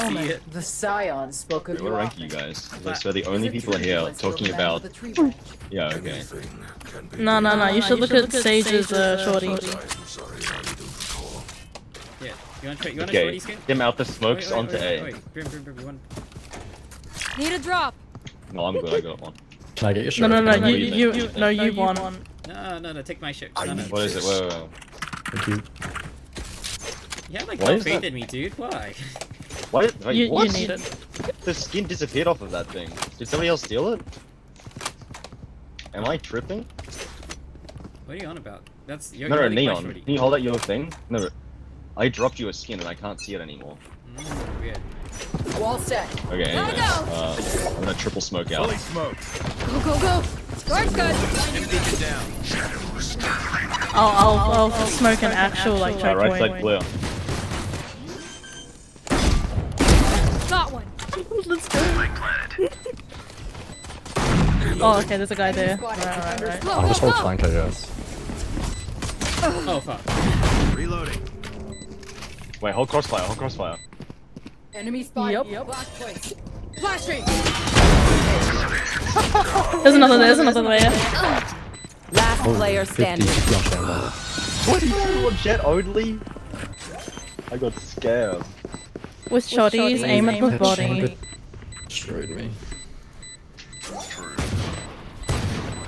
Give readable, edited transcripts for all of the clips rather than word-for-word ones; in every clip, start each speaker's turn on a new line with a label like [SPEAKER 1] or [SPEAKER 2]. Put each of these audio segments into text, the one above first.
[SPEAKER 1] gentlemen,
[SPEAKER 2] it.
[SPEAKER 1] the Scion spoke of
[SPEAKER 3] What
[SPEAKER 1] your
[SPEAKER 3] rank are you guys? Like, so the only people are here talking about. Yeah, okay.
[SPEAKER 4] No, you should look at Sage's shorty.
[SPEAKER 2] Yeah. You want a
[SPEAKER 3] Okay,
[SPEAKER 2] shorty skin?
[SPEAKER 3] dim out the smokes onto A.
[SPEAKER 2] Wait. Brim, you want...
[SPEAKER 5] Need a drop.
[SPEAKER 3] No, I'm good. I got one.
[SPEAKER 6] Can I get your shirt?
[SPEAKER 4] No, you won.
[SPEAKER 2] No, take my shit. No.
[SPEAKER 3] What is it? Wait.
[SPEAKER 6] Thank you.
[SPEAKER 2] You have like
[SPEAKER 3] Why
[SPEAKER 2] more
[SPEAKER 3] is
[SPEAKER 2] faith
[SPEAKER 3] that?
[SPEAKER 2] in me, dude. Why?
[SPEAKER 3] What? Wait,
[SPEAKER 4] You
[SPEAKER 3] what?
[SPEAKER 4] need it.
[SPEAKER 3] The skin disappeared off of that thing. Did somebody else steal it? Am I tripping?
[SPEAKER 2] What are you on about? That's you're
[SPEAKER 3] No,
[SPEAKER 2] holding my
[SPEAKER 3] Neon.
[SPEAKER 2] shorty.
[SPEAKER 3] Can you hold out your thing? No, I dropped you a skin and I can't see it anymore.
[SPEAKER 2] Weird.
[SPEAKER 1] Wall set.
[SPEAKER 3] Okay,
[SPEAKER 5] Gotta
[SPEAKER 3] anyways,
[SPEAKER 5] go.
[SPEAKER 3] I'm gonna triple smoke out.
[SPEAKER 5] Go. Guard's good.
[SPEAKER 4] I'll smoke an actual like
[SPEAKER 3] Right
[SPEAKER 4] checkpoint.
[SPEAKER 3] side clear.
[SPEAKER 5] Got one.
[SPEAKER 4] Let's go. Oh, okay, there's a guy there. Right.
[SPEAKER 5] Go,
[SPEAKER 6] I'll just hold
[SPEAKER 5] go.
[SPEAKER 6] flank, I guess.
[SPEAKER 2] Oh fuck.
[SPEAKER 7] Reloading.
[SPEAKER 3] Wait, hold crossfire.
[SPEAKER 1] Enemy spot.
[SPEAKER 4] Yep.
[SPEAKER 1] Last place.
[SPEAKER 5] Flashing.
[SPEAKER 4] There's another there.
[SPEAKER 1] Last player
[SPEAKER 6] 50
[SPEAKER 1] standing.
[SPEAKER 6] on chamber.
[SPEAKER 3] What? You want jet only? I got scared.
[SPEAKER 4] With shotties, aim at the
[SPEAKER 6] That
[SPEAKER 4] body.
[SPEAKER 6] chamber destroyed me.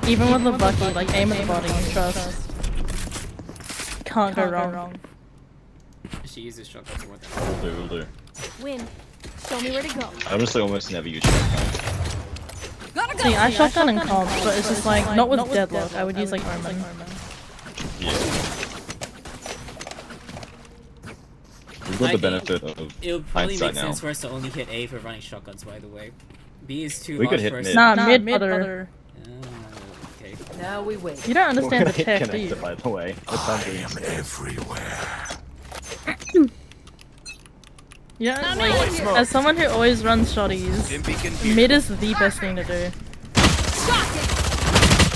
[SPEAKER 4] Even with the bucky, like aim at the body, trust. Can't go wrong.
[SPEAKER 2] She uses shotguns more than
[SPEAKER 3] We'll do.
[SPEAKER 5] Win. Show me where to go.
[SPEAKER 3] I honestly almost never use shotgun.
[SPEAKER 5] Gotta go.
[SPEAKER 4] See, I shotgun in comp, but it's just like, not with deadlock, I would use like Omen.
[SPEAKER 3] Yeah. We've got the benefit of
[SPEAKER 2] It would probably
[SPEAKER 3] hindsight
[SPEAKER 2] make
[SPEAKER 3] now.
[SPEAKER 2] sense for us to only hit A for running shotguns, by the way. B is too
[SPEAKER 3] We
[SPEAKER 2] large
[SPEAKER 3] could hit
[SPEAKER 2] for us.
[SPEAKER 3] mid.
[SPEAKER 4] Nah, mid other.
[SPEAKER 2] Okay.
[SPEAKER 1] Now we wait.
[SPEAKER 4] You don't
[SPEAKER 3] We're
[SPEAKER 4] understand
[SPEAKER 3] gonna
[SPEAKER 4] the
[SPEAKER 3] hit
[SPEAKER 4] tech, do you?
[SPEAKER 3] connector, by the way. That's something.
[SPEAKER 4] Yeah, like, as someone who always runs shotties, mid is the best thing to do.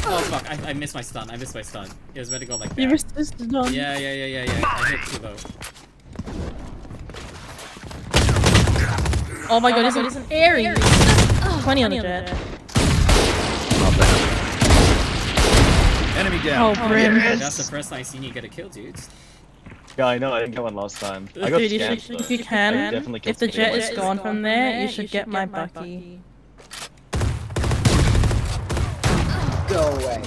[SPEAKER 2] Oh fuck, I missed my stun. It was meant to go like that.
[SPEAKER 4] You resisted on.
[SPEAKER 2] Yeah. I hit too low.
[SPEAKER 4] Oh my god, he's an Aries! 20 on the jet.
[SPEAKER 7] Enemy down.
[SPEAKER 4] Oh, Brim.
[SPEAKER 2] That's the first time I've seen you get a kill, dude.
[SPEAKER 3] Yeah, I know. I didn't get one last time. I got
[SPEAKER 4] Dude,
[SPEAKER 3] scammed.
[SPEAKER 4] if you
[SPEAKER 3] I
[SPEAKER 4] can,
[SPEAKER 3] definitely
[SPEAKER 4] if the
[SPEAKER 3] killed
[SPEAKER 4] jet
[SPEAKER 3] somebody
[SPEAKER 4] is gone from there, you should get my bucky.
[SPEAKER 1] Go away.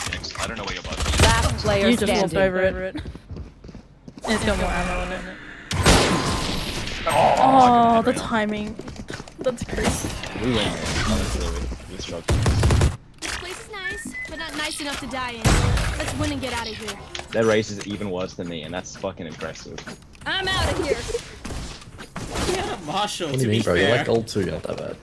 [SPEAKER 3] Thanks. I don't know where your button is.
[SPEAKER 1] Last player
[SPEAKER 4] You just
[SPEAKER 1] standing.
[SPEAKER 4] walked over it. It's got more ammo in it. Oh, the timing. That's crazy.
[SPEAKER 3] We win, honestly, with shotguns.
[SPEAKER 5] This place is nice, but not nice enough to die in. Let's win and get out of here.
[SPEAKER 3] Their race is even worse than me, and that's fucking impressive.
[SPEAKER 5] I'm out of here.
[SPEAKER 2] Yeah, Marshall,
[SPEAKER 6] What do
[SPEAKER 2] to
[SPEAKER 6] you
[SPEAKER 2] be
[SPEAKER 6] mean, bro? You're
[SPEAKER 2] fair.
[SPEAKER 6] like gold 2, you're not that bad.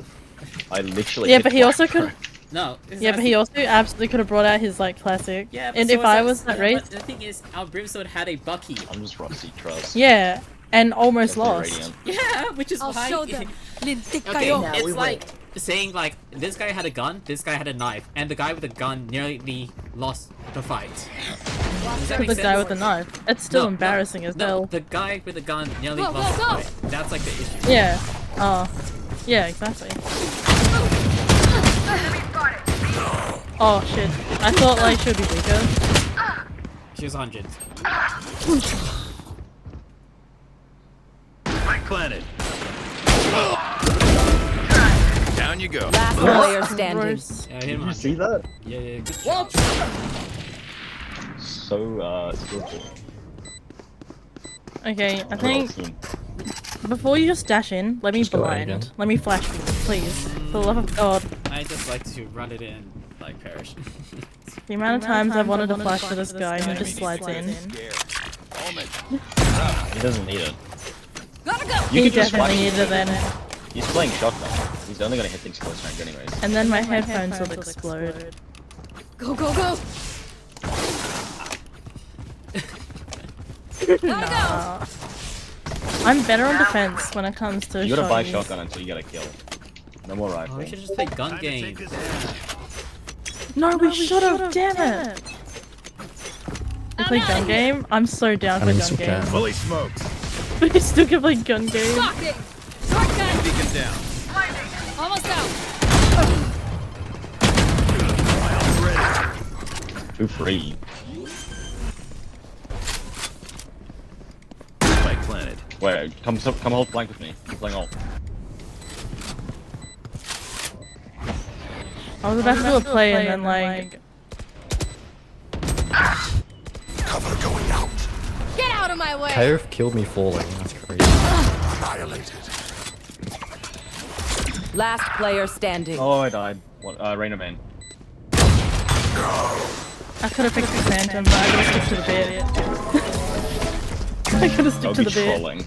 [SPEAKER 3] I literally.
[SPEAKER 4] Yeah,
[SPEAKER 3] hit
[SPEAKER 4] but he also could.
[SPEAKER 2] No.
[SPEAKER 4] Yeah, but he also absolutely could have brought out his like classic.
[SPEAKER 2] Yeah,
[SPEAKER 4] And
[SPEAKER 2] so
[SPEAKER 4] if
[SPEAKER 2] is
[SPEAKER 4] I
[SPEAKER 2] that-
[SPEAKER 4] was that
[SPEAKER 2] yeah,
[SPEAKER 4] race,
[SPEAKER 2] but the thing is, our Brimstone had a Bucky.
[SPEAKER 3] I'm just rusty, trust.
[SPEAKER 4] yeah, and almost
[SPEAKER 3] That's
[SPEAKER 4] lost.
[SPEAKER 3] Radiant.
[SPEAKER 2] Yeah, which is
[SPEAKER 5] I'll
[SPEAKER 2] why.
[SPEAKER 5] show them. Lintik
[SPEAKER 2] Okay,
[SPEAKER 5] kayo.
[SPEAKER 1] Now we
[SPEAKER 2] it's like
[SPEAKER 1] wait.
[SPEAKER 2] saying like this guy had a gun, this guy had a knife, and the guy with the gun nearly lost the fight. Does that
[SPEAKER 4] The
[SPEAKER 2] make
[SPEAKER 4] guy
[SPEAKER 2] sense?
[SPEAKER 4] with the knife. It's still
[SPEAKER 2] No,
[SPEAKER 4] embarrassing as
[SPEAKER 2] No,
[SPEAKER 4] hell.
[SPEAKER 2] the guy with the gun nearly
[SPEAKER 5] Go,
[SPEAKER 2] lost
[SPEAKER 5] go,
[SPEAKER 2] the
[SPEAKER 5] go.
[SPEAKER 2] fight. That's like the issue.
[SPEAKER 4] Yeah. Oh. Yeah, exactly. Oh shit. I thought like she would be weaker.
[SPEAKER 2] She was 100.
[SPEAKER 7] Planet. Down you go.
[SPEAKER 1] Last player standing.
[SPEAKER 4] Gross.
[SPEAKER 2] Yeah, I hit
[SPEAKER 3] Did
[SPEAKER 2] him
[SPEAKER 3] you
[SPEAKER 2] 100.
[SPEAKER 3] see that?
[SPEAKER 2] Yeah, good job.
[SPEAKER 3] So, skillful.
[SPEAKER 4] Okay, I
[SPEAKER 3] Well
[SPEAKER 4] think
[SPEAKER 3] seen.
[SPEAKER 4] before you just dash in, let me
[SPEAKER 6] Just go out
[SPEAKER 4] blind.
[SPEAKER 6] again.
[SPEAKER 4] Let me flash you, please. For the love of God.
[SPEAKER 2] I just like to run it in, like perish.
[SPEAKER 4] The amount of times I've wanted to flash to this guy who just slides in.
[SPEAKER 3] He doesn't need it.
[SPEAKER 5] Gotta go.
[SPEAKER 3] You
[SPEAKER 4] He
[SPEAKER 3] can just
[SPEAKER 4] definitely
[SPEAKER 3] flash
[SPEAKER 4] needed it then.
[SPEAKER 3] He's playing shotgun. He's only gonna hit things close range anyways.
[SPEAKER 4] And then my headphones will explode.
[SPEAKER 5] Go, go, go.
[SPEAKER 4] Nah. I'm better on defense when it comes to
[SPEAKER 3] You gotta buy
[SPEAKER 4] shotties.
[SPEAKER 3] shotgun until you get a kill. No more
[SPEAKER 2] Oh,
[SPEAKER 3] rifle.
[SPEAKER 2] we should just play gun game.
[SPEAKER 4] No, we should have, damn it! We play gun game? I'm so down
[SPEAKER 6] I
[SPEAKER 4] for
[SPEAKER 6] mean,
[SPEAKER 4] gun game.
[SPEAKER 6] Sukan.
[SPEAKER 7] Fully smoked.
[SPEAKER 4] But you still can play gun game.
[SPEAKER 5] Shocking! Shotgun!
[SPEAKER 7] Beacon down.
[SPEAKER 5] Almost out.
[SPEAKER 7] Miles ready.
[SPEAKER 3] 2-3.
[SPEAKER 7] Spike planted.
[SPEAKER 3] Wait, come hold flank with me. I'm playing ult.
[SPEAKER 4] I was about to do a play and then like
[SPEAKER 8] Cover going out.
[SPEAKER 5] Get out of my way!
[SPEAKER 6] KO killed me falling. That's crazy.
[SPEAKER 8] Annihilated.
[SPEAKER 1] Last player standing.
[SPEAKER 3] Oh, I died. What? Rainer main.
[SPEAKER 4] I could have picked the Phantom, but I gotta stick to the bit. I gotta stick
[SPEAKER 3] I'll
[SPEAKER 4] to
[SPEAKER 3] be
[SPEAKER 4] the bit.
[SPEAKER 3] trolling.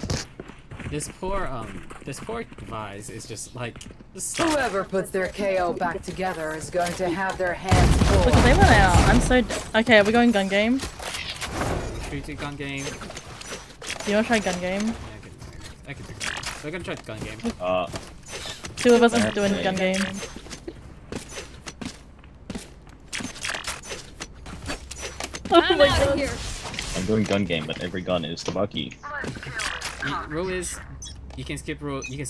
[SPEAKER 2] This poor Vise is just like just stop.
[SPEAKER 1] Whoever puts their KO back together is going to have their hands full.
[SPEAKER 4] Look, they went out. I'm so okay. Are we going gun game?
[SPEAKER 2] Should we do gun game?
[SPEAKER 4] Do you wanna try gun game?
[SPEAKER 2] Yeah, I can do gun game. We're gonna try gun game.
[SPEAKER 4] Two of us are doing gun game. Oh
[SPEAKER 5] I'm
[SPEAKER 4] my
[SPEAKER 5] out of
[SPEAKER 4] god.
[SPEAKER 5] here.
[SPEAKER 3] I'm doing gun game, but every gun is the Bucky.
[SPEAKER 2] Rule is you can skip your thing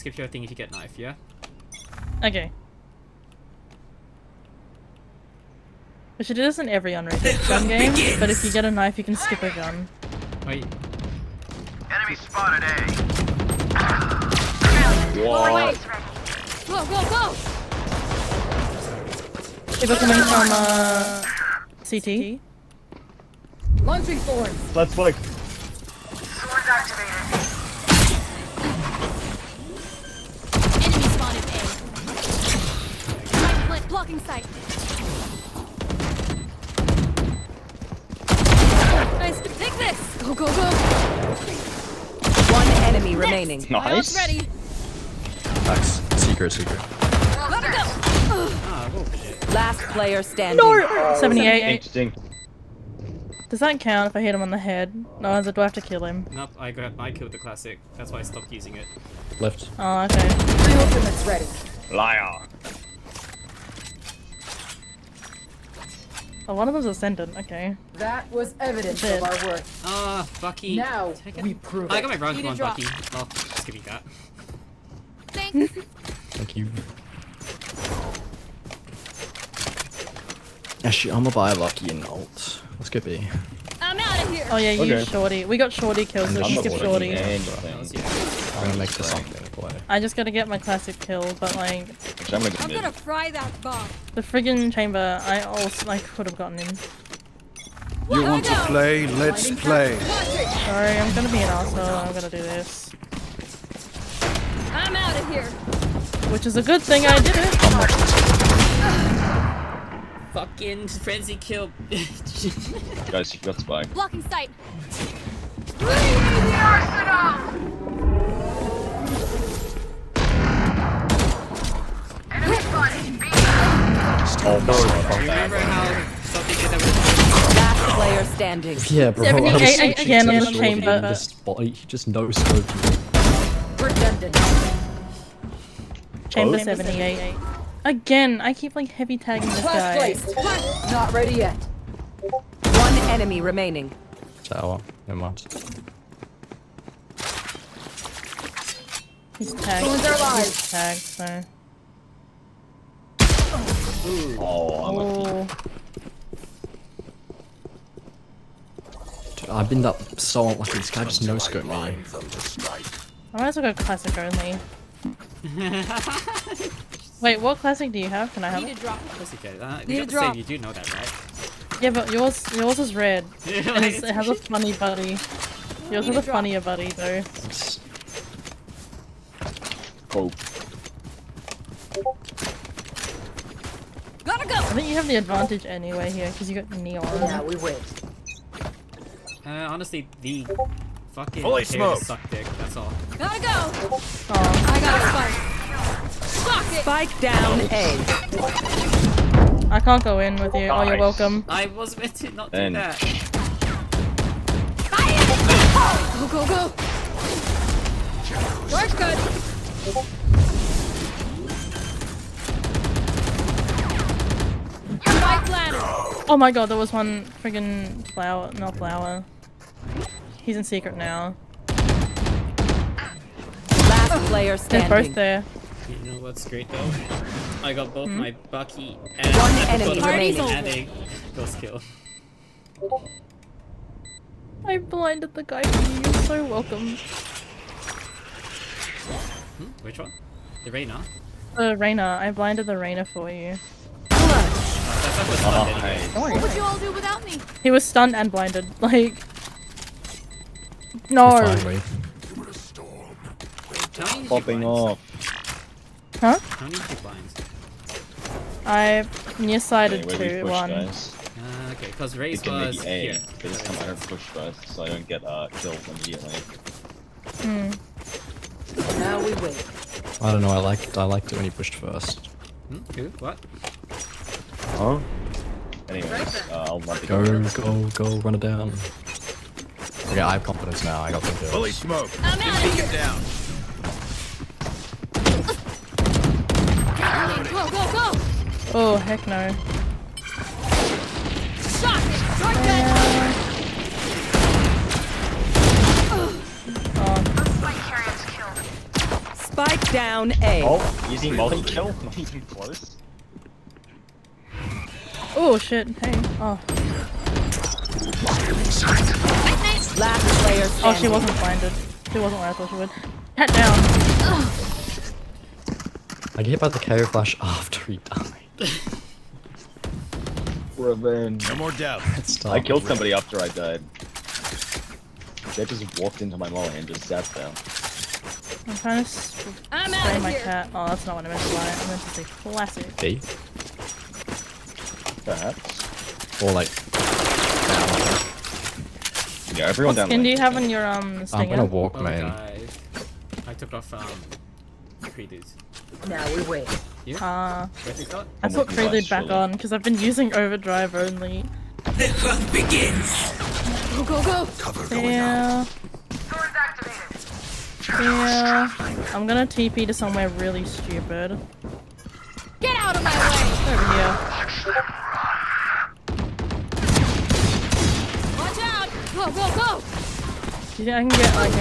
[SPEAKER 2] if you get knife, yeah?
[SPEAKER 4] Okay. We should do this in every unrated gun game, but if you get a knife, you can skip a gun.
[SPEAKER 2] Wait.
[SPEAKER 7] Enemy spotted A.
[SPEAKER 3] What?
[SPEAKER 5] Go, go, go!
[SPEAKER 4] People coming from CT.
[SPEAKER 1] Launching thorns.
[SPEAKER 3] Let's flank.
[SPEAKER 5] Enemy spotted A. Right foot blocking sight. Nice. Take this! Go, go, go!
[SPEAKER 1] One enemy remaining.
[SPEAKER 5] Miles
[SPEAKER 3] Nice.
[SPEAKER 5] ready.
[SPEAKER 6] Nice. Secret.
[SPEAKER 5] Gotta go!
[SPEAKER 2] Ah, bullshit.
[SPEAKER 1] Last player standing.
[SPEAKER 4] No! 78.
[SPEAKER 3] Interesting.
[SPEAKER 4] Does that count if I hit him on the head? No, do I have to kill him?
[SPEAKER 2] Nope, I killed the classic. That's why I stopped using it.
[SPEAKER 6] Left.
[SPEAKER 4] Oh, okay.
[SPEAKER 1] My ultimate's ready.
[SPEAKER 3] Liar.
[SPEAKER 4] Oh, one of them's ascendant. Okay.
[SPEAKER 1] That was evidence
[SPEAKER 4] Shit.
[SPEAKER 1] of our work.
[SPEAKER 2] Ah, Bucky.
[SPEAKER 1] Now
[SPEAKER 2] Take it.
[SPEAKER 1] we prove
[SPEAKER 2] I
[SPEAKER 1] it.
[SPEAKER 2] got my round
[SPEAKER 5] Need a
[SPEAKER 2] one,
[SPEAKER 5] drop.
[SPEAKER 2] Bucky. Well, just give me that.
[SPEAKER 5] Thanks.
[SPEAKER 6] Thank you. Actually, I'm gonna buy Lucky and ult. Let's go B.
[SPEAKER 5] I'm out of here.
[SPEAKER 4] Oh yeah, you
[SPEAKER 3] Okay.
[SPEAKER 4] use Shorty. We got Shorty kills, so
[SPEAKER 6] I'm
[SPEAKER 4] we
[SPEAKER 6] not
[SPEAKER 4] skip
[SPEAKER 6] watching
[SPEAKER 4] Shorty.
[SPEAKER 3] Anything.
[SPEAKER 6] I'm gonna make this something play.
[SPEAKER 4] I just gotta get my classic kill, but like
[SPEAKER 3] Actually, I'm gonna go
[SPEAKER 5] I'm
[SPEAKER 3] mid.
[SPEAKER 5] gonna fry that bomb.
[SPEAKER 4] the friggin' chamber, I also could have gotten in.
[SPEAKER 7] You want to play? Let's play.
[SPEAKER 4] Sorry, I'm gonna be an asshole. I'm gonna do this,
[SPEAKER 5] I'm out of here.
[SPEAKER 4] which is a good thing. I did it.
[SPEAKER 2] Fucking frenzy kill.
[SPEAKER 3] Guys, you got spy.
[SPEAKER 5] Blocking sight.
[SPEAKER 3] Oh no.
[SPEAKER 2] Remember how something did that was
[SPEAKER 1] Last player standing.
[SPEAKER 6] Yeah, bro.
[SPEAKER 4] 78
[SPEAKER 6] I was switching
[SPEAKER 4] again
[SPEAKER 6] to
[SPEAKER 4] on the
[SPEAKER 6] Shorty
[SPEAKER 4] chamber.
[SPEAKER 6] and this body just no scoping.
[SPEAKER 1] Redundant.
[SPEAKER 4] Chamber
[SPEAKER 3] Oh.
[SPEAKER 4] 78. Again, I keep like heavy tagging this
[SPEAKER 1] Flash
[SPEAKER 4] guy.
[SPEAKER 1] placed. Not ready yet. One enemy remaining.
[SPEAKER 6] Tower. Never mind.
[SPEAKER 4] He's tagged.
[SPEAKER 1] Ruins our lives.
[SPEAKER 4] He's tagged, so.
[SPEAKER 3] Oh, unlucky.
[SPEAKER 4] Oh.
[SPEAKER 6] Dude, I've been that so unlucky. This guy just no scoped me.
[SPEAKER 8] Blind them to strike.
[SPEAKER 4] I might as well go classic only. Wait, what classic do you have? Can I have
[SPEAKER 5] Need
[SPEAKER 4] it?
[SPEAKER 5] a drop.
[SPEAKER 2] Let's get that.
[SPEAKER 5] Need
[SPEAKER 2] We
[SPEAKER 5] a
[SPEAKER 2] got the
[SPEAKER 5] drop.
[SPEAKER 2] save, you do know that, right?
[SPEAKER 4] Yeah, but yours is red. And it has a funny buddy. Yours
[SPEAKER 5] Need
[SPEAKER 4] has
[SPEAKER 5] a
[SPEAKER 4] a
[SPEAKER 5] drop.
[SPEAKER 4] funnier buddy though.
[SPEAKER 6] It's-
[SPEAKER 3] Oh.
[SPEAKER 5] Gotta go.
[SPEAKER 4] I think you have the advantage anyway here because you got neon.
[SPEAKER 1] Now we wait.
[SPEAKER 2] Honestly, the fucking
[SPEAKER 7] Fully
[SPEAKER 2] hair
[SPEAKER 7] smoked.
[SPEAKER 2] suck dick. That's all.
[SPEAKER 5] Gotta go.
[SPEAKER 4] Oh.
[SPEAKER 5] I got a spike. Fuck it.
[SPEAKER 1] Spike down A.
[SPEAKER 4] I can't go in with you. Oh, you're
[SPEAKER 3] Nice.
[SPEAKER 4] welcome.
[SPEAKER 2] I was meant to not do
[SPEAKER 3] Then-
[SPEAKER 2] that.
[SPEAKER 5] Go, go, go. Work good. Spike planted.
[SPEAKER 4] Oh my god, there was one friggin' flower. Not flower. He's in secret now.
[SPEAKER 1] player
[SPEAKER 4] They're both
[SPEAKER 1] standing.
[SPEAKER 4] there.
[SPEAKER 2] You know what's great though? I got both my Bucky and
[SPEAKER 1] One
[SPEAKER 2] I
[SPEAKER 1] enemy
[SPEAKER 2] got a
[SPEAKER 1] remaining.
[SPEAKER 2] and a ghost kill.
[SPEAKER 4] I blinded the guy for you. You're so welcome.
[SPEAKER 2] Which one? The Reyna?
[SPEAKER 4] The Reyna. I blinded the Reyna for you.
[SPEAKER 2] That's not what's
[SPEAKER 3] Oh,
[SPEAKER 2] fun anyway.
[SPEAKER 3] hey.
[SPEAKER 5] What would you all do without me?
[SPEAKER 4] He was stunned and blinded. Like,
[SPEAKER 6] You're
[SPEAKER 4] no.
[SPEAKER 6] fine, Wade.
[SPEAKER 8] You were a storm.
[SPEAKER 2] How many
[SPEAKER 3] Popping
[SPEAKER 2] blinds?
[SPEAKER 3] off.
[SPEAKER 4] Huh?
[SPEAKER 2] How many did you blinds?
[SPEAKER 4] I nearsighted
[SPEAKER 3] Okay, where we
[SPEAKER 4] two.
[SPEAKER 3] push,
[SPEAKER 4] One.
[SPEAKER 3] guys.
[SPEAKER 2] Okay, because
[SPEAKER 3] You
[SPEAKER 2] Raze
[SPEAKER 3] can
[SPEAKER 2] was
[SPEAKER 3] maybe aim,
[SPEAKER 2] here.
[SPEAKER 3] but this time I don't push first, so I don't get killed immediately.
[SPEAKER 4] Hmm.
[SPEAKER 1] Now we wait.
[SPEAKER 6] I don't know. I liked it when he pushed first.
[SPEAKER 2] Who? What?
[SPEAKER 3] Huh? Anyways, I'll run the
[SPEAKER 6] Go, run it down. Okay, I have confidence now. I got the kills.
[SPEAKER 7] Fully smoked.
[SPEAKER 5] I'm out of here.
[SPEAKER 7] Down.
[SPEAKER 5] Go, go, go!
[SPEAKER 4] Oh, heck no.
[SPEAKER 5] Shot! Shotgun!
[SPEAKER 1] Spike down A.
[SPEAKER 3] Oh, easy multi kill? Not even close.
[SPEAKER 4] Oh shit. Hey. Oh.
[SPEAKER 1] Last player standing.
[SPEAKER 4] Oh, she wasn't blinded. She wasn't where I thought she would. Hat down.
[SPEAKER 6] I get hit by the KO flash after he died.
[SPEAKER 3] Revenge.
[SPEAKER 7] No more doubt.
[SPEAKER 6] It's tough.
[SPEAKER 3] I killed somebody after I died. They just walked into my molly and just sat there.
[SPEAKER 4] I'm trying to
[SPEAKER 5] I'm out
[SPEAKER 4] spray
[SPEAKER 5] of
[SPEAKER 4] my
[SPEAKER 5] here.
[SPEAKER 4] cat. Oh, that's not what I meant to lie. I meant to say classic.
[SPEAKER 6] B?
[SPEAKER 3] Perhaps.
[SPEAKER 6] Or like,
[SPEAKER 3] Yeah, everyone
[SPEAKER 4] What
[SPEAKER 3] down
[SPEAKER 4] skin do
[SPEAKER 3] there.
[SPEAKER 4] you have in your
[SPEAKER 6] I'm
[SPEAKER 4] stinger?
[SPEAKER 6] gonna walk,
[SPEAKER 2] Oh,
[SPEAKER 6] man.
[SPEAKER 2] guys. I took off Preludes.
[SPEAKER 1] Now we wait.
[SPEAKER 4] Ah,
[SPEAKER 2] Where's it got?
[SPEAKER 4] I
[SPEAKER 3] I'm
[SPEAKER 4] put
[SPEAKER 3] with you
[SPEAKER 4] Prelude
[SPEAKER 3] guys,
[SPEAKER 4] back
[SPEAKER 3] surely.
[SPEAKER 4] on because I've been using Overdrive only.
[SPEAKER 5] Go, go, go!
[SPEAKER 8] Cover going out.
[SPEAKER 4] Yeah. Yeah. I'm gonna TP to somewhere really stupid.
[SPEAKER 5] Get out of my way!
[SPEAKER 4] Over here.
[SPEAKER 5] Watch out! Go, go, go!
[SPEAKER 4] Do you think I can get like a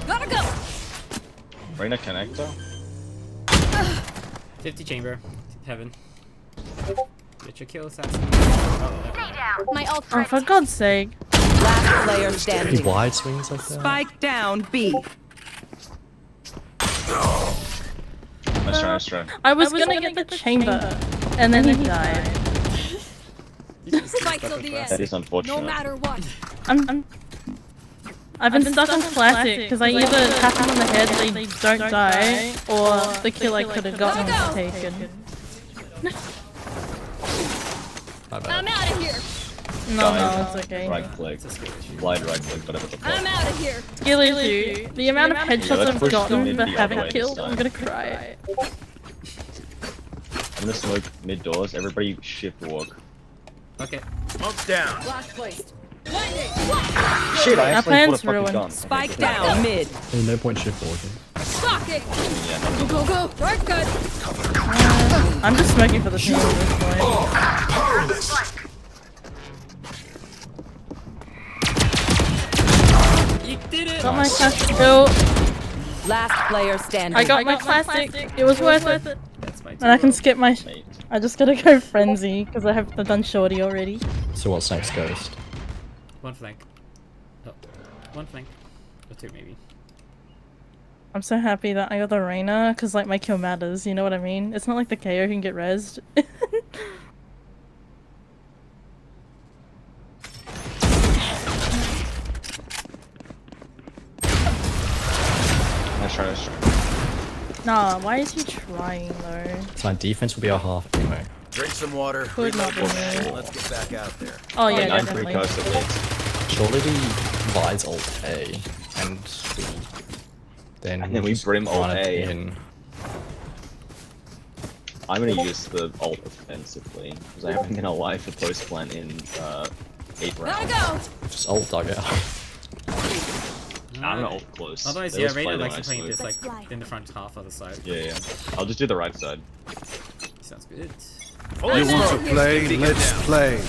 [SPEAKER 5] Gotta go!
[SPEAKER 3] Reyna connector?
[SPEAKER 2] 50 chamber. Heaven. Get your kill, assassin. Oh,
[SPEAKER 5] My ult
[SPEAKER 4] Oh, for God's sake.
[SPEAKER 1] Last player
[SPEAKER 6] He
[SPEAKER 1] standing.
[SPEAKER 6] wide swings like that.
[SPEAKER 1] Spike down B.
[SPEAKER 3] Nice try.
[SPEAKER 4] I was gonna get the chamber, and then he died.
[SPEAKER 5] Spike till the
[SPEAKER 3] That
[SPEAKER 5] end.
[SPEAKER 3] is unfortunate.
[SPEAKER 5] No matter what.
[SPEAKER 4] I've been stuck on classic because I either tap them on the head, they don't die, or the kill I could have gotten was taken.
[SPEAKER 6] My
[SPEAKER 5] I'm
[SPEAKER 6] bad.
[SPEAKER 5] out of here.
[SPEAKER 4] No, it's okay.
[SPEAKER 3] Right click.
[SPEAKER 2] it's a skill issue.
[SPEAKER 3] Slide right click, whatever the fuck.
[SPEAKER 5] I'm out of here.
[SPEAKER 4] Skill issue. The amount of headshots
[SPEAKER 3] let's
[SPEAKER 4] I've
[SPEAKER 3] push them
[SPEAKER 4] gotten
[SPEAKER 3] in
[SPEAKER 4] but
[SPEAKER 3] the other
[SPEAKER 4] haven't
[SPEAKER 3] way
[SPEAKER 4] killed,
[SPEAKER 3] this
[SPEAKER 4] I'm
[SPEAKER 3] time.
[SPEAKER 4] gonna cry.
[SPEAKER 3] I'm gonna smoke mid doors. Everybody shift walk.
[SPEAKER 2] Okay.
[SPEAKER 7] Smoke's down.
[SPEAKER 1] Last placed.
[SPEAKER 5] Lightning!
[SPEAKER 3] Shit, I
[SPEAKER 4] Our
[SPEAKER 3] actually
[SPEAKER 4] plan's
[SPEAKER 3] put a fucking
[SPEAKER 4] ruined.
[SPEAKER 3] gun.
[SPEAKER 1] Spike down mid.
[SPEAKER 6] There's no point shift walking.
[SPEAKER 5] Shocking!
[SPEAKER 3] Yeah,
[SPEAKER 5] Go, go, go! Dark gun!
[SPEAKER 4] I'm just smoking for the smoke at this point.
[SPEAKER 8] Powerless.
[SPEAKER 2] You did it!
[SPEAKER 4] Got my classic built.
[SPEAKER 1] Last player standing.
[SPEAKER 4] I got my classic. It was worth it.
[SPEAKER 2] That's my
[SPEAKER 4] And I can skip my.
[SPEAKER 3] mate.
[SPEAKER 4] I just gotta go frenzy because I have done shorty already.
[SPEAKER 6] So what's next, Ghost?
[SPEAKER 2] One flank. Oh. One flank. Or two, maybe.
[SPEAKER 4] I'm so happy that I got the Reyna because like my kill matters. You know what I mean? It's not like the KO can get rezzed.
[SPEAKER 3] Nice try.
[SPEAKER 4] Nah, why is he trying though?
[SPEAKER 6] So my defense will be a half anyway.
[SPEAKER 7] Drink some water.
[SPEAKER 4] Could not be me.
[SPEAKER 7] Let's get back out there.
[SPEAKER 4] Oh yeah,
[SPEAKER 3] 9
[SPEAKER 4] definitely.
[SPEAKER 3] precursor leads.
[SPEAKER 6] Surely the Vides ult A, and we
[SPEAKER 3] we Brim ult
[SPEAKER 6] run it
[SPEAKER 3] A.
[SPEAKER 6] in.
[SPEAKER 3] I'm gonna use the ult offensively because I haven't been alive for post plan in 8
[SPEAKER 5] Gotta
[SPEAKER 3] rounds.
[SPEAKER 5] go!
[SPEAKER 6] Just ult dugout.
[SPEAKER 3] I'm gonna ult close.
[SPEAKER 2] Otherwise,
[SPEAKER 3] They
[SPEAKER 2] yeah,
[SPEAKER 3] always
[SPEAKER 2] Reyna
[SPEAKER 3] play
[SPEAKER 2] likes to play
[SPEAKER 3] nicely.
[SPEAKER 2] this
[SPEAKER 5] Let's
[SPEAKER 2] like
[SPEAKER 5] fly.
[SPEAKER 2] in the front half of the side.
[SPEAKER 3] Yeah. I'll just do the right side.
[SPEAKER 2] Sounds good.
[SPEAKER 7] You want to play? Let's play.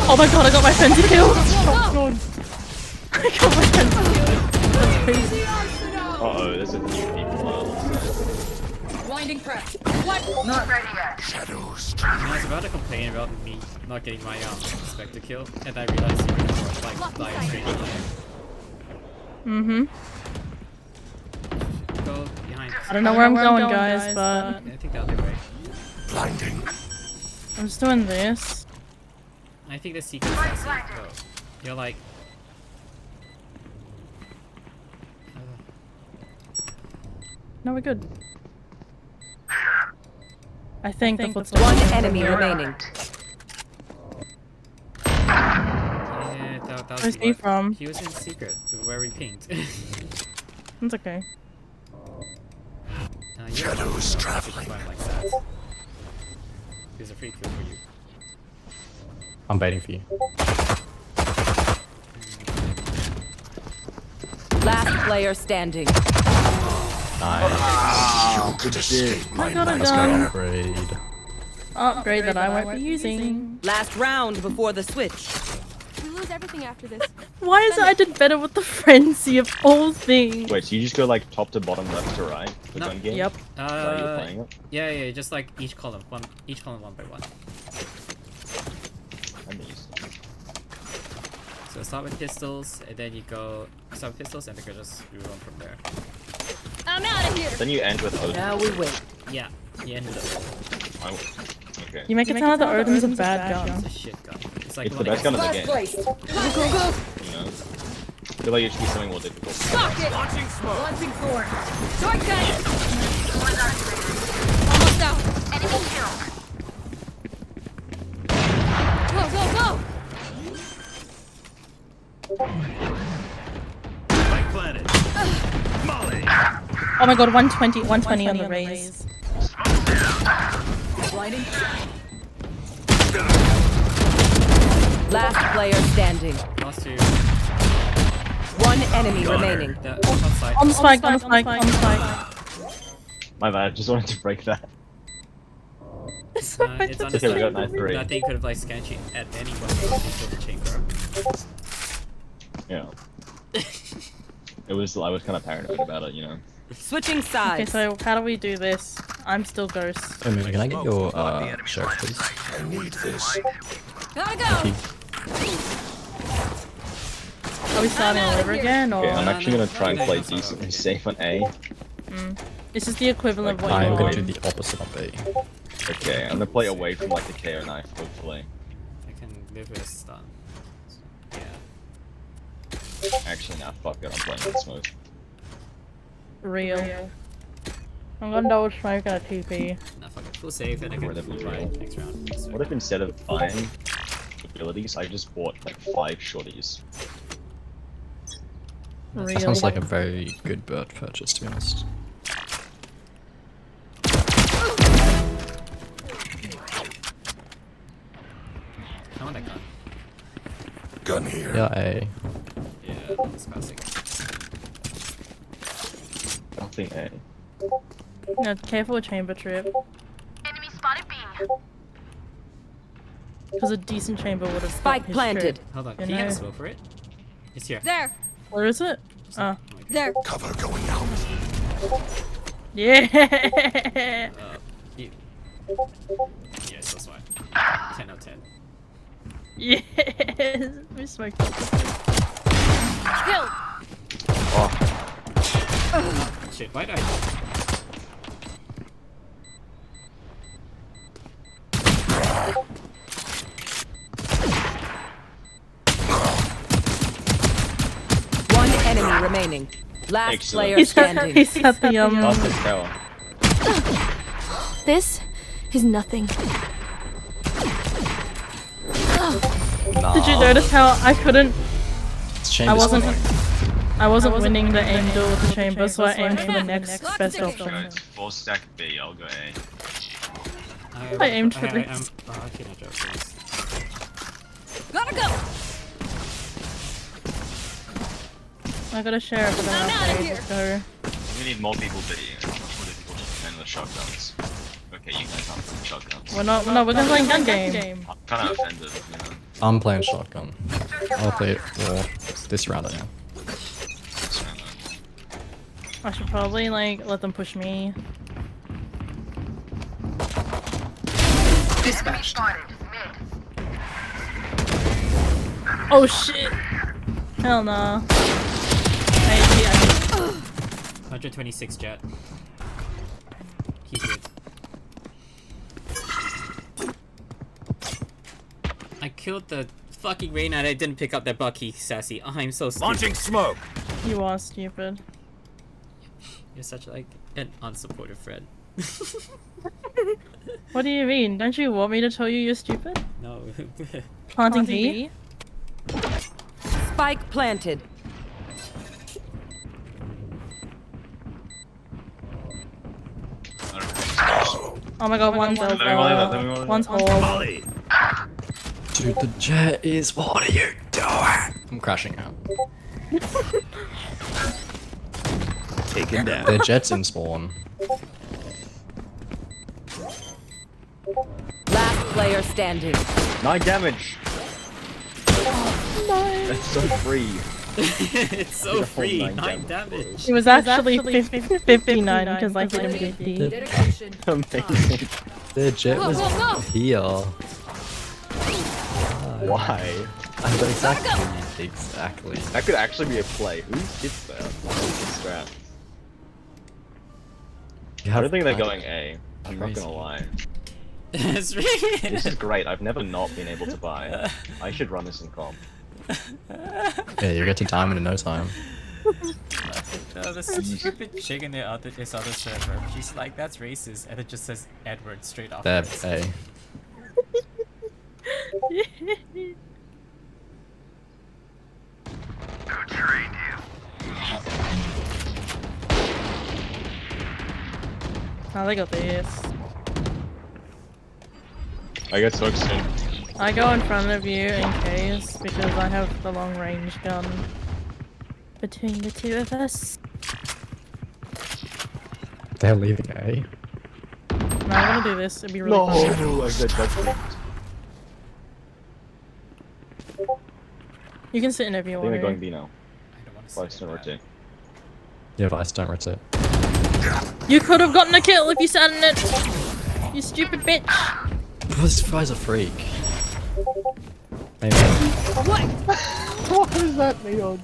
[SPEAKER 4] Oh my god, I got my frenzy kill!
[SPEAKER 5] Whoa, whoa.
[SPEAKER 4] I got my frenzy kill. That's crazy.
[SPEAKER 3] Uh-oh, there's a few people outside.
[SPEAKER 1] Blinding prep.
[SPEAKER 8] Shadows
[SPEAKER 2] I was about to complain about me not getting my Spectre kill, and I realized you can like straight in
[SPEAKER 4] Mm-hmm.
[SPEAKER 2] Go behind.
[SPEAKER 4] I don't know where I'm going, guys, but
[SPEAKER 2] Yeah, I think the other way.
[SPEAKER 8] blinding.
[SPEAKER 4] I'm just doing this.
[SPEAKER 2] I think the secret is that safe. Oh, you're like.
[SPEAKER 4] No, we're good. I think the footsteps.
[SPEAKER 1] One enemy remaining.
[SPEAKER 2] Yeah, that was
[SPEAKER 4] Where's
[SPEAKER 2] the
[SPEAKER 4] he
[SPEAKER 2] one.
[SPEAKER 4] from?
[SPEAKER 2] He was in secret, where we pinged.
[SPEAKER 4] It's okay.
[SPEAKER 8] Shadows traveling.
[SPEAKER 2] Like that. Here's a free kill for you.
[SPEAKER 6] I'm waiting for you.
[SPEAKER 1] Last player standing.
[SPEAKER 6] Nice.
[SPEAKER 8] You could escape my
[SPEAKER 4] I got a
[SPEAKER 8] master.
[SPEAKER 4] gun.
[SPEAKER 6] Upgrade.
[SPEAKER 4] Upgrade that I won't be using.
[SPEAKER 1] Last round before the switch.
[SPEAKER 5] We lose everything after this.
[SPEAKER 4] Why is it I did better with the frenzy of all things?
[SPEAKER 3] Wait, so you just go like top to bottom, left to right? The
[SPEAKER 2] No.
[SPEAKER 3] gun game?
[SPEAKER 4] Yep.
[SPEAKER 3] Is that how you're playing it?
[SPEAKER 2] Yeah, just like each column one by one.
[SPEAKER 3] I'm used to it.
[SPEAKER 2] So start with pistols, and then you go start with pistols, and then go just move on from there.
[SPEAKER 5] I'm out of here.
[SPEAKER 3] Then you end with Odin.
[SPEAKER 1] Now we wait.
[SPEAKER 2] Yeah, you end with
[SPEAKER 3] Okay.
[SPEAKER 4] You make it sound like the Odin's a bad gun.
[SPEAKER 2] a shit gun. It's like
[SPEAKER 3] It's the
[SPEAKER 2] one
[SPEAKER 3] best gun in the
[SPEAKER 1] Last
[SPEAKER 3] game.
[SPEAKER 1] place.
[SPEAKER 5] Go, go, go.
[SPEAKER 3] You know? I feel like it should be something more difficult.
[SPEAKER 5] Fuck it.
[SPEAKER 1] Launching sword.
[SPEAKER 5] Shotgun. Almost out. Enemy killed. Go, go, go.
[SPEAKER 4] Oh my god, 120 on the raise.
[SPEAKER 1] Blinding. Last player standing.
[SPEAKER 2] last two.
[SPEAKER 1] One enemy remaining.
[SPEAKER 2] The outside.
[SPEAKER 4] On the spike, on the spike, on the spike.
[SPEAKER 3] My bad, I just wanted to break that.
[SPEAKER 4] It's
[SPEAKER 2] It's
[SPEAKER 3] Okay, we got knife three.
[SPEAKER 2] That thing could have like scanned you at any point before the chamber.
[SPEAKER 3] Yeah. I was kind of paranoid about it, you know?
[SPEAKER 1] Switching
[SPEAKER 4] Okay,
[SPEAKER 1] sides.
[SPEAKER 4] so how do we do this? I'm still ghost.
[SPEAKER 6] Wait a minute, can I get your shirt, please?
[SPEAKER 8] I need this.
[SPEAKER 5] Gotta go.
[SPEAKER 4] Are we starting all over again, or
[SPEAKER 3] Okay, I'm actually
[SPEAKER 2] no,
[SPEAKER 3] gonna try and
[SPEAKER 2] no,
[SPEAKER 3] play
[SPEAKER 2] no, no.
[SPEAKER 3] decently safe on A.
[SPEAKER 4] this is the equivalent of what
[SPEAKER 6] I'm
[SPEAKER 4] you're
[SPEAKER 6] going to
[SPEAKER 4] on?
[SPEAKER 6] do the opposite of A.
[SPEAKER 3] Okay, I'm gonna play away from like the KO knife, hopefully.
[SPEAKER 2] I can live with a stun. Yeah.
[SPEAKER 3] Actually, nah, fuck it, I'm playing with smoke.
[SPEAKER 4] Real. I'm gonna double smoke at a TP.
[SPEAKER 2] Nah, fuck it. Full save, and I can
[SPEAKER 3] Whatever you
[SPEAKER 2] try
[SPEAKER 3] want.
[SPEAKER 2] next round.
[SPEAKER 3] What if instead of buying abilities, I just bought like 5 shorties?
[SPEAKER 4] Real.
[SPEAKER 6] That sounds like a very good bird purchase, to be honest.
[SPEAKER 2] I want that gun.
[SPEAKER 8] Gun here.
[SPEAKER 6] Yeah, A.
[SPEAKER 2] Yeah, that's classic.
[SPEAKER 3] Nothing A.
[SPEAKER 4] No, careful with chamber trip.
[SPEAKER 5] Enemy spotted B.
[SPEAKER 4] Because a decent chamber would have
[SPEAKER 1] Spike planted.
[SPEAKER 2] Hold on,
[SPEAKER 4] You
[SPEAKER 2] can you get a
[SPEAKER 4] know.
[SPEAKER 2] smoke for it? It's here.
[SPEAKER 5] There.
[SPEAKER 4] Where is it? Oh.
[SPEAKER 5] There.
[SPEAKER 8] Cover going out.
[SPEAKER 4] Yeah!
[SPEAKER 2] You... Yes, that's fine. 10 out of 10.
[SPEAKER 4] Yes! We smoked up.
[SPEAKER 5] Kill.
[SPEAKER 3] Oh,
[SPEAKER 2] Shit, why did I...
[SPEAKER 1] One enemy remaining. Last
[SPEAKER 3] Excellent.
[SPEAKER 1] player
[SPEAKER 4] He's at,
[SPEAKER 1] standing.
[SPEAKER 4] he's at the
[SPEAKER 3] last is tower.
[SPEAKER 5] This is nothing.
[SPEAKER 4] Did you notice how I couldn't?
[SPEAKER 6] It's
[SPEAKER 4] I
[SPEAKER 6] chamber
[SPEAKER 4] wasn't.
[SPEAKER 6] spawning.
[SPEAKER 4] I wasn't winning the aim duel with the chamber, so I aimed for the next best option.
[SPEAKER 3] Guys, 4 stack B, I'll go A.
[SPEAKER 4] I aimed for this.
[SPEAKER 2] I cannot joke for this.
[SPEAKER 5] Gotta go.
[SPEAKER 4] I got a share of it.
[SPEAKER 5] I'm outta here.
[SPEAKER 4] Let's go.
[SPEAKER 3] We need more people B. It's much more difficult to defend the shotguns. Okay. Okay, you guys aren't playing shotguns.
[SPEAKER 4] We're not. No, we're gonna play gun game.
[SPEAKER 3] I'm kind of offended, you know.
[SPEAKER 6] I'm playing shotgun. I'll play it for this round, I am.
[SPEAKER 4] I should probably like let them push me.
[SPEAKER 1] Dispatched.
[SPEAKER 4] Oh shit! Hell no.
[SPEAKER 2] 126 jet. He's good. I killed the fucking Reyna and I didn't pick up that Bucky, Sassy. I'm so stupid.
[SPEAKER 8] Launching smoke.
[SPEAKER 4] You are stupid.
[SPEAKER 2] You're such like an unsupportive friend.
[SPEAKER 4] What do you mean? Don't you want me to tell you you're stupid?
[SPEAKER 2] No.
[SPEAKER 4] Planting B?
[SPEAKER 1] Spike planted.
[SPEAKER 4] Oh my god, one's
[SPEAKER 3] Let me volley that, let me
[SPEAKER 4] over.
[SPEAKER 3] volley
[SPEAKER 4] One's
[SPEAKER 3] that.
[SPEAKER 4] whole.
[SPEAKER 8] Volley.
[SPEAKER 6] Dude, the jet is. What are you doing? I'm crashing out.
[SPEAKER 8] Taken down.
[SPEAKER 6] Their jet's in spawn.
[SPEAKER 1] Last player standing.
[SPEAKER 3] 9 damage! That's so free.
[SPEAKER 2] It's so
[SPEAKER 3] Did a whole
[SPEAKER 2] free.
[SPEAKER 3] 9
[SPEAKER 2] 9 damage.
[SPEAKER 4] It was actually 59 because I hit him 50.
[SPEAKER 1] Dedication.
[SPEAKER 3] Amazing.
[SPEAKER 6] Their jet was here.
[SPEAKER 3] Why?
[SPEAKER 6] Exactly.
[SPEAKER 3] That could actually be a play. Who hits that? Strat.
[SPEAKER 6] You
[SPEAKER 3] I
[SPEAKER 6] have
[SPEAKER 3] don't think they're
[SPEAKER 6] like-
[SPEAKER 3] going A. I'm not gonna lie.
[SPEAKER 2] It's really.
[SPEAKER 3] This is great. I've never not been able to buy. I should run this in comp.
[SPEAKER 6] Yeah, you're getting time in no time.
[SPEAKER 2] No, the stupid chick in this other server. She's like, that's racist, and it just says Edward straight off.
[SPEAKER 6] They're A.
[SPEAKER 4] Oh, they got this.
[SPEAKER 3] I get so soon.
[SPEAKER 4] I go in front of you in case because I have the long range gun between the two of us.
[SPEAKER 6] They're leaving A.
[SPEAKER 4] No, I'm gonna do this. It'd be really fun.
[SPEAKER 3] No, I said that's it.
[SPEAKER 4] You can sit in if you
[SPEAKER 3] I think
[SPEAKER 4] want
[SPEAKER 3] they're going
[SPEAKER 4] to.
[SPEAKER 3] B now.
[SPEAKER 2] I don't want to
[SPEAKER 3] Why still rotate?
[SPEAKER 6] Yeah, Vice, don't rotate.
[SPEAKER 4] You could have gotten a kill if you sat in it. You stupid bitch.
[SPEAKER 6] This guy's a freak. Maybe.
[SPEAKER 3] What does that mean?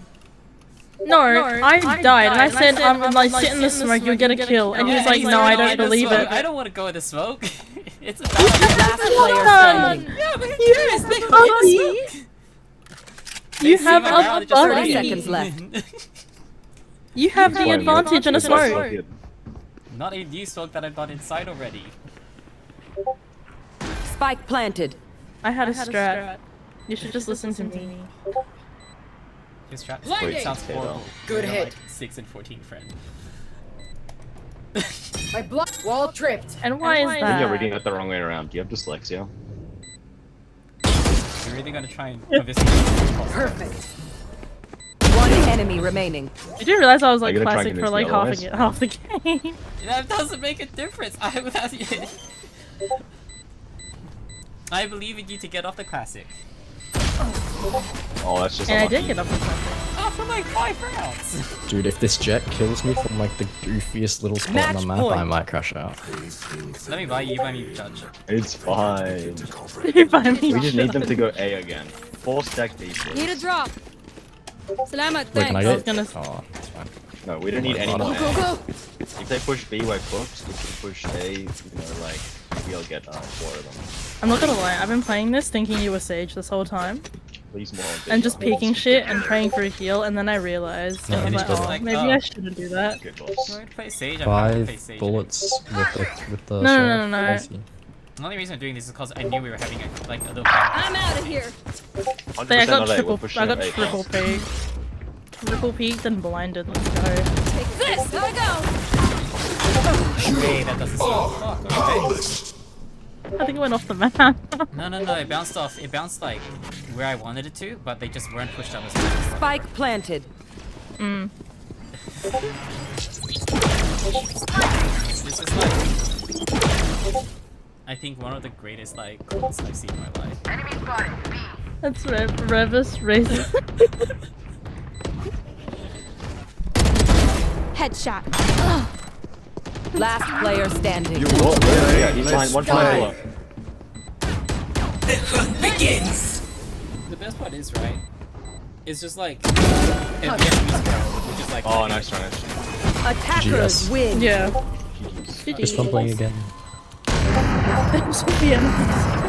[SPEAKER 4] No, I died and I said I'm like sit in the smoke. You'll get a kill, and he was like, no, I don't believe it.
[SPEAKER 2] I don't want to go in the smoke. It's a
[SPEAKER 1] Last player standing.
[SPEAKER 2] Yeah, but who cares? They go in the smoke.
[SPEAKER 4] You
[SPEAKER 2] They
[SPEAKER 4] have
[SPEAKER 2] see my round,
[SPEAKER 4] a
[SPEAKER 2] they just
[SPEAKER 1] 30
[SPEAKER 2] run.
[SPEAKER 1] seconds left.
[SPEAKER 4] You have the advantage in a smoke.
[SPEAKER 2] Not a new smoke that I've got inside already.
[SPEAKER 1] Spike planted.
[SPEAKER 4] I had a strat. You should just listen to me.
[SPEAKER 2] His trap
[SPEAKER 1] Blinding.
[SPEAKER 2] sounds horrible.
[SPEAKER 1] Good
[SPEAKER 2] You're
[SPEAKER 1] hit.
[SPEAKER 2] Like 6 and 14 friend.
[SPEAKER 1] My block wall tripped.
[SPEAKER 4] And why is
[SPEAKER 3] I think you're
[SPEAKER 4] that?
[SPEAKER 3] reading it the wrong way around. Do you have dyslexia?
[SPEAKER 2] You're really gonna try and convince me it's possible.
[SPEAKER 1] Perfect. One enemy remaining.
[SPEAKER 4] You do realize I was like
[SPEAKER 3] Are you gonna try
[SPEAKER 4] classic
[SPEAKER 3] and
[SPEAKER 4] for like
[SPEAKER 3] convince me
[SPEAKER 4] half the game.
[SPEAKER 2] That doesn't make a difference. I believe in you to get off the classic.
[SPEAKER 3] Oh, that's just
[SPEAKER 4] And I
[SPEAKER 3] unlucky.
[SPEAKER 4] did get up the classic.
[SPEAKER 2] After like 5 rounds.
[SPEAKER 6] Dude, if this jet kills me from like the goofiest little spot on the
[SPEAKER 1] Match
[SPEAKER 6] map,
[SPEAKER 1] point.
[SPEAKER 6] I might crash out.
[SPEAKER 2] Let me buy you, buy me judge.
[SPEAKER 3] It's fine.
[SPEAKER 4] You find me.
[SPEAKER 3] We just need them to go A again. 4 stack B,
[SPEAKER 5] Need
[SPEAKER 3] please.
[SPEAKER 5] a drop. Salamat,
[SPEAKER 6] Wait, can I
[SPEAKER 5] thanks.
[SPEAKER 6] get?
[SPEAKER 4] was gonna-
[SPEAKER 6] Oh, it's fine.
[SPEAKER 3] No, we don't need any more.
[SPEAKER 5] Go, go.
[SPEAKER 3] If they push B, we're cooked. If they push A, you know, like, we'll get 4 of them.
[SPEAKER 4] I'm not gonna lie, I've been playing this thinking you were Sage this whole time.
[SPEAKER 3] Please more on B.
[SPEAKER 4] And just peeking shit and praying for a heal, and then I realized,
[SPEAKER 6] No,
[SPEAKER 4] I was
[SPEAKER 6] you
[SPEAKER 4] like,
[SPEAKER 6] need to-
[SPEAKER 4] oh, maybe I shouldn't do that.
[SPEAKER 3] Good
[SPEAKER 2] You
[SPEAKER 3] boss.
[SPEAKER 2] want me to play Sage? I'm happy to play
[SPEAKER 6] 5
[SPEAKER 2] Sage.
[SPEAKER 6] bullets with the
[SPEAKER 4] No, no,
[SPEAKER 6] sheriff.
[SPEAKER 4] no, no.
[SPEAKER 6] Policy.
[SPEAKER 2] The only reason I'm doing this is because I knew we were having a little
[SPEAKER 5] I'm out of here.
[SPEAKER 3] 100%
[SPEAKER 4] They, I got
[SPEAKER 3] on A,
[SPEAKER 4] triple,
[SPEAKER 3] we're pushing
[SPEAKER 4] I got
[SPEAKER 3] A.
[SPEAKER 4] triple peeked. Triple peeked and blinded, let's go.
[SPEAKER 5] Take this. Here I go.
[SPEAKER 2] Hey, that doesn't stop. Fuck, okay.
[SPEAKER 4] I think it went off the map.
[SPEAKER 2] No, it bounced off. It bounced like where I wanted it to, but they just weren't pushed up as fast.
[SPEAKER 1] Spike planted.
[SPEAKER 2] This is like I think one of the greatest like quotes I've seen in my life.
[SPEAKER 4] That's Revis racist.
[SPEAKER 5] Headshot.
[SPEAKER 1] Last player standing.
[SPEAKER 7] You want to play?
[SPEAKER 3] Yeah, he's fine. One
[SPEAKER 7] Let's
[SPEAKER 3] fine.
[SPEAKER 2] The best part is right. It's just like which is like
[SPEAKER 3] Oh, nice try, nice try.
[SPEAKER 1] Attackers win.
[SPEAKER 4] Yeah.
[SPEAKER 6] Just fumbling again.
[SPEAKER 4] Yeah.